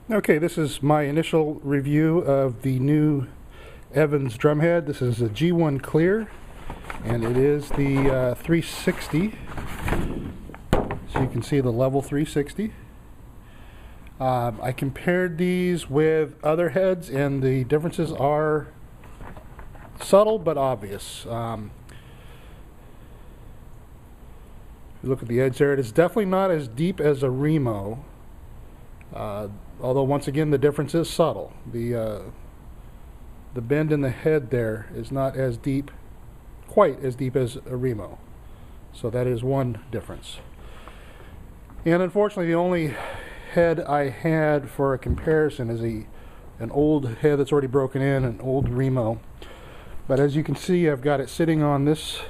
Okay, this is my initial review of the new Evans drumhead. This is a G1 Clear, and it is the 360. So you can see the level 360. I compared these with other heads, and the differences are subtle but obvious. If you look at the edge there, it is definitely not as deep as a Remo. Although once again the difference is subtle. The bend in the head there is not as deep, quite as deep as a Remo. So that is one difference. And unfortunately the only head I had for a comparison is an old head that's already broken in, an old Remo. But as you can see, I've got it sitting on this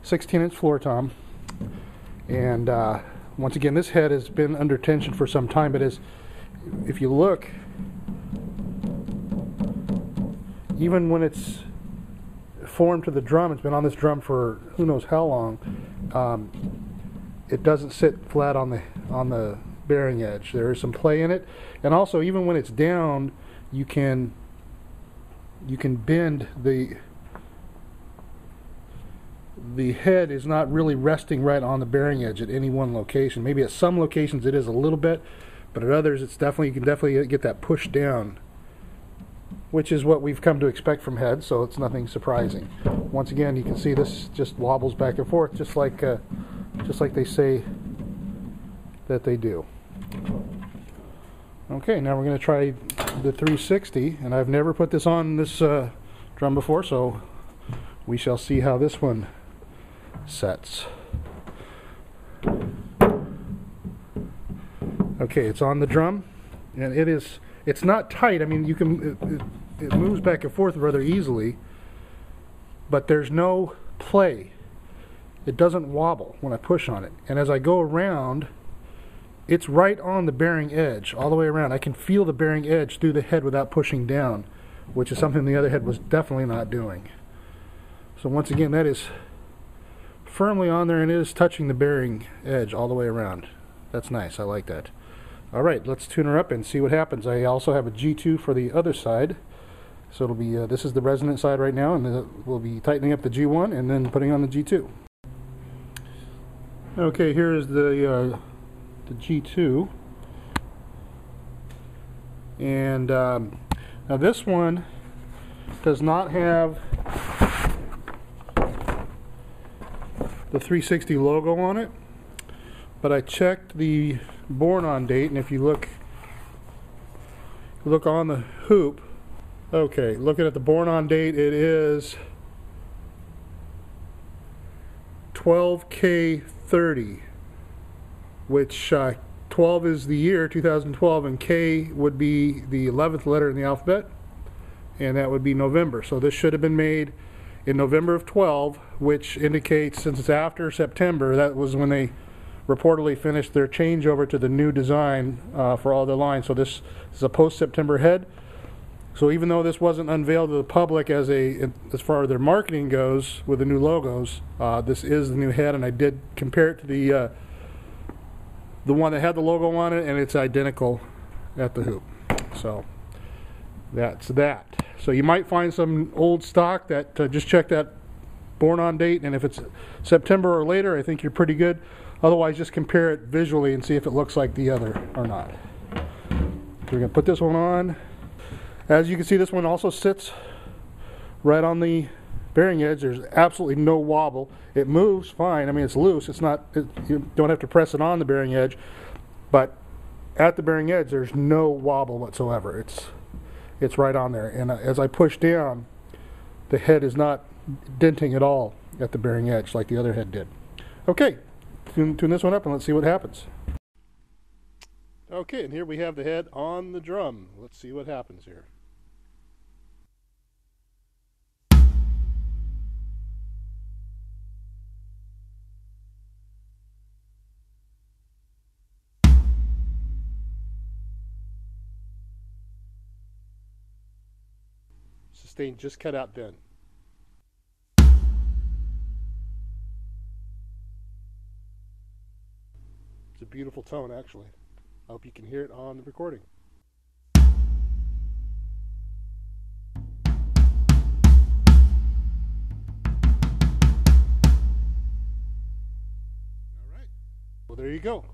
16-inch floor tom. And once again, this head has been under tension for some time, but if you look, even when it's formed to the drum, it's been on this drum for who knows how long, it doesn't sit flat on the bearing edge. There is some play in it, and also even when it's down, you can bend the head is not really resting right on the bearing edge at any one location. Maybe at some locations it is a little bit, but at others it's definitely, you can definitely get that push down, which is what we've come to expect from heads, so it's nothing surprising. Once again, you can see this just wobbles back and forth just like they say that they do. Okay, now we're going to try the 360, and I've never put this on this drum before, so we shall see how this one sets. Okay, it's on the drum, and it's not tight. I mean, you can it moves back and forth rather easily, but there's no play. It doesn't wobble when I push on it, and as I go around, it's right on the bearing edge all the way around. I can feel the bearing edge through the head without pushing down, which is something the other head was definitely not doing. So once again, that is firmly on there, and it is touching the bearing edge all the way around. That's nice. I like that. All right, let's tune her up and see what happens. I also have a G2 for the other side. So it'll be, this is the resonant side right now, and we'll be tightening up the G1 and then putting on the G2. Okay, here is the G2. And now this one does not have the 360 logo on it, but I checked the born on date, and if you look on the hoop, okay, looking at the born on date, it is 12K30, which 12 is the year 2012, and K would be the 11th letter in the alphabet, and that would be November. So this should have been made in November of 12, which indicates, since it's after September, that was when they reportedly finished their changeover to the new design for all the lines. So this is a post-September head. So even though this wasn't unveiled to the public as far as their marketing goes with the new logos, this is the new head, and I did compare it to the one that had the logo on it, and it's identical at the hoop. So that's that. So you might find some old stock that just check that born on date, and if it's September or later, I think you're pretty good. Otherwise, just compare it visually and see if it looks like the other or not. We're going to put this one on. As you can see, this one also sits right on the bearing edge. There's absolutely no wobble. It moves fine. I mean, it's loose. It's not. You don't have to press it on the bearing edge, but at the bearing edge, there's no wobble whatsoever. It's right on there. And as I push down, the head is not denting at all at the bearing edge like the other head did. Okay, tune this one up and let's see what happens. Okay, and here we have the head on the drum. Let's see what happens here. Sustain just cut out then. It's a beautiful tone, actually. I hope you can hear it on the recording. Well, there you go.